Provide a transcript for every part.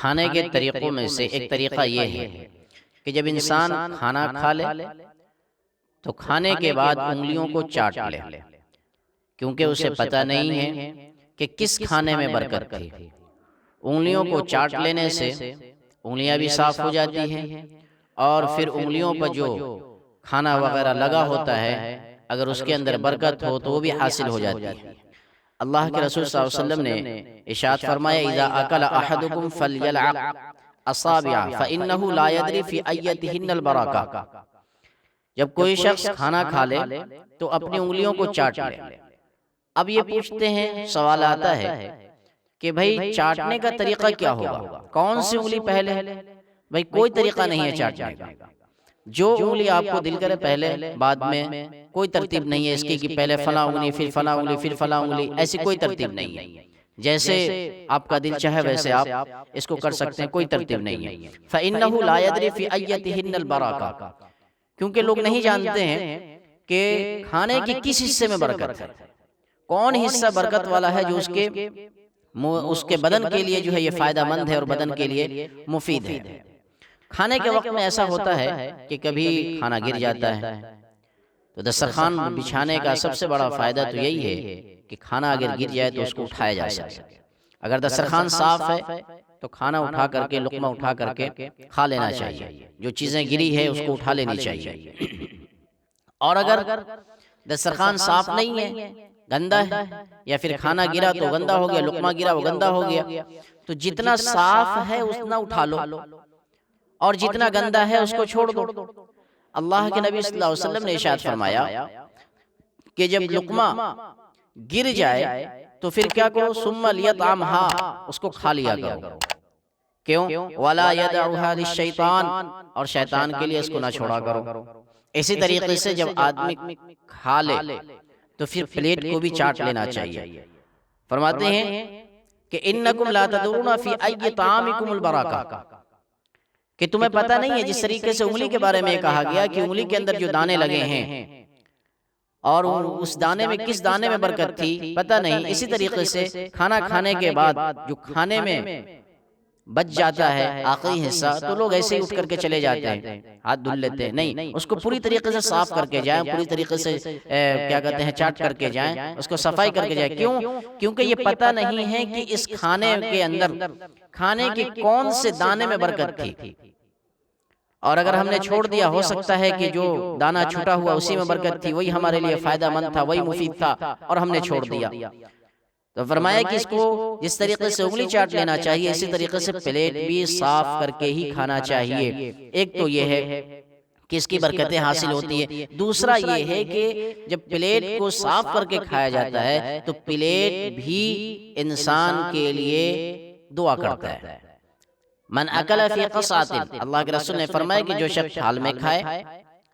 کھانے کے طریقوں میں سے ایک طریقہ یہ ہے کہ جب انسان کھانا کھا لے تو کھانے کے بعد انگلیوں کو چاٹ لے، کیونکہ اسے پتہ نہیں ہے کہ کس کھانے میں برکت تھی۔ انگلیوں کو چاٹ لینے سے انگلیاں بھی صاف ہو جاتی ہیں، اور پھر انگلیوں پر جو کھانا وغیرہ لگا ہوتا ہے اگر اس کے اندر برکت ہو تو وہ بھی حاصل ہو جاتی ہے۔ اللہ کے رسول صلی اللہ علیہ وسلم نے ارشاد فرمایا اذا اکل احدکم فلیلعق اصابعہ فانہ لا یدری فی ایتہن البرکہ، جب کوئی شخص کھانا کھا لے تو اپنی انگلیوں کو چاٹ لے۔ اب یہ پوچھتے ہیں، سوال آتا ہے کہ بھئی چاٹنے کا طریقہ کیا ہوگا، کون سی انگلی پہلے؟ بھئی کوئی طریقہ نہیں ہے چاٹنے کا، جو انگلی آپ کو دل کرے پہلے بعد میں، کوئی ترتیب نہیں ہے اس کی کہ پہلے فلاں انگلی پھر فلاں انگلی پھر فلاں انگلی، ایسی کوئی ترتیب نہیں ہے۔ جیسے آپ کا دل چاہے ویسے آپ اس کو کر سکتے ہیں، کوئی ترتیب نہیں ہے۔ فَإِنَّهُ لَا يَدْرِي فِي أَيَّتِهِنَّ الْبَرَكَةُ، کیونکہ لوگ نہیں جانتے ہیں کہ کھانے کے کس حصے میں برکت ہے، کون حصہ برکت والا ہے جو اس کے بدن کے لیے جو ہے یہ فائدہ مند ہے اور بدن کے لیے مفید ہے۔ کھانے کے وقت میں ایسا ہوتا ہے کہ کبھی کھانا گر جاتا ہے، تو دسترخوان بچھانے کا سب سے بڑا فائدہ تو یہی ہے کہ کھانا اگر گر جائے تو اس کو اٹھایا جا سکے۔ اگر دسترخوان صاف ہے تو کھانا اٹھا کر کے، لقمہ اٹھا کر کے کھا لینا چاہیے، جو چیزیں گری ہے اس کو اٹھا لینی چاہیے۔ اور اگر دسترخوان صاف نہیں ہے، گندا ہے، یا پھر کھانا گرا تو گندا ہو گیا، لقمہ گرا وہ گندا ہو گیا، تو جتنا صاف ہے اتنا اٹھا لو، اور جتنا گندا ہے اس کو چھوڑ دو۔ اللہ کے نبی صلی اللہ علیہ وسلم نے ارشاد فرمایا کہ جب لقمہ گر جائے تو پھر کیا کرو، ثم لیطعمھا، اس کو کھا لیا کرو۔ کیوں؟ ولا یدعھا للشیطان، اور شیطان کے لیے اس کو نہ چھوڑا کرو۔ اسی طریقے سے جب آدمی کھا لے تو پھر پلیٹ کو بھی چاٹ لینا چاہیے۔ فرماتے ہیں کہ انکم لا تدرون فی ای طعامکم البرکہ، کہ تمہیں پتہ نہیں ہے، جس طریقے سے انگلی کے بارے میں کہا گیا کہ انگلی کے اندر جو دانے لگے ہیں اور اس دانے میں کس دانے میں برکت تھی پتہ نہیں، اسی طریقے سے کھانا کھانے کے بعد جو کھانے میں بچ جاتا ہے آخری حصہ، تو لوگ ایسے ہی اٹھ کر کے چلے جاتے ہیں، ہاتھ دھل لیتے ہیں، نہیں، اس کو پوری طریقے سے صاف کر کے جائیں، پوری طریقے سے کیا کہتے ہیں چاٹ کر کے جائیں، اس کو صفائی کر کے جائیں۔ کیوں؟ کیونکہ یہ پتہ نہیں ہے کہ اس کھانے کے اندر کھانے کے کون سے دانے میں برکت تھی، اور اگر ہم نے چھوڑ دیا، ہو سکتا ہے کہ جو دانہ چھٹا ہوا اسی میں برکت تھی، وہی ہمارے لیے فائدہ مند تھا، وہی مفید تھا، اور ہم نے چھوڑ دیا۔ تو فرمایا کہ اس کو جس طریقے سے انگلی چاٹ لینا چاہیے، اسی طریقے سے پلیٹ بھی صاف کر کے ہی کھانا چاہیے۔ ایک تو یہ ہے کہ اس کی برکتیں حاصل ہوتی ہیں، دوسرا یہ ہے کہ جب پلیٹ کو صاف کر کے کھایا جاتا ہے تو پلیٹ بھی انسان کے لیے دعا کرتا ہے۔ من اکل فی قصعۃ، اللہ کے رسول نے فرمایا کہ جو شخص تھال میں کھائے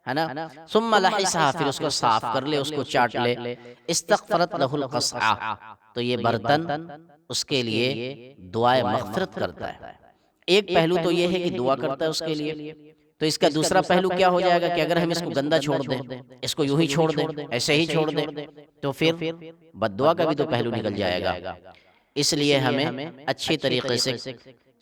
ہے نا، ثم لحسھا، پھر اس کو صاف کر لے، اس کو چاٹ لے، استغفرت لہ القصعہ، تو یہ برتن اس کے لیے دعائے مغفرت کرتا ہے۔ ایک پہلو تو یہ ہے کہ دعا کرتا ہے اس کے لیے، تو اس کا دوسرا پہلو کیا ہو جائے گا کہ اگر ہم اس کو گندا چھوڑ دیں، اس کو یوں ہی چھوڑ دیں، ایسے ہی چھوڑ دیں، تو پھر بد دعا کا بھی تو پہلو نکل جائے گا۔ اس لیے ہمیں اچھی طریقے سے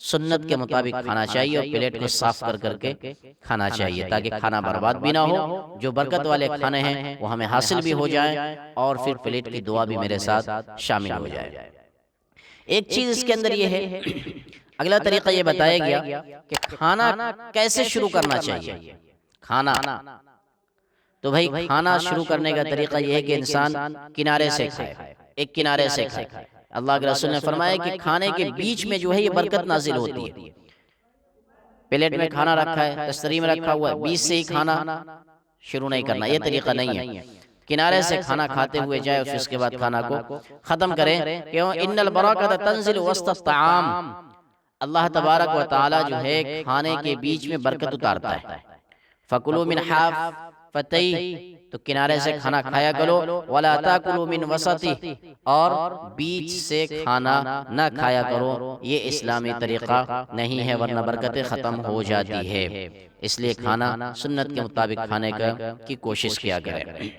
سنت کے مطابق کھانا چاہیے، اور پلیٹ کو صاف کر کر کے کھانا چاہیے، تاکہ کھانا برباد بھی نہ ہو، جو برکت والے کھانے ہیں وہ ہمیں حاصل بھی ہو جائیں، اور پھر پلیٹ کی دعا بھی میرے ساتھ شامل ہو جائے۔ ایک چیز اس کے اندر یہ ہے، اگلا طریقہ یہ بتایا گیا کہ کھانا کیسے شروع کرنا چاہیے۔ کھانا تو بھائی کھانا شروع کرنے کا طریقہ یہ ہے کہ انسان کنارے سے کھائے، ایک کنارے سے کھائے۔ اللہ کے رسول نے فرمایا کہ کھانے کے بیچ میں جو ہے یہ برکت نازل ہوتی ہے۔ پلیٹ میں کھانا رکھا ہے، تستری میں رکھا ہوا ہے، بیچ سے ہی کھانا شروع نہیں کرنا، یہ طریقہ نہیں ہے۔ کنارے سے کھانا کھاتے ہوئے جائے، اور پھر اس کے بعد کھانا کو ختم کریں، کیوں ان البرکۃ تنزل وسط الطعام، اللہ تبارک و تعالی جو ہے کھانے کے بیچ میں برکت اتارتا ہے۔ فکلوا من حافتیہ، تو کنارے سے کھانا کھایا کرو، ولا تاکلوا من وسطہ، اور بیچ سے کھانا نہ کھایا کرو، یہ اسلامی طریقہ نہیں ہے، ورنہ برکتیں ختم ہو جاتی ہے۔ اس لیے کھانا سنت کے مطابق کھانے کی کوشش کیا کریں۔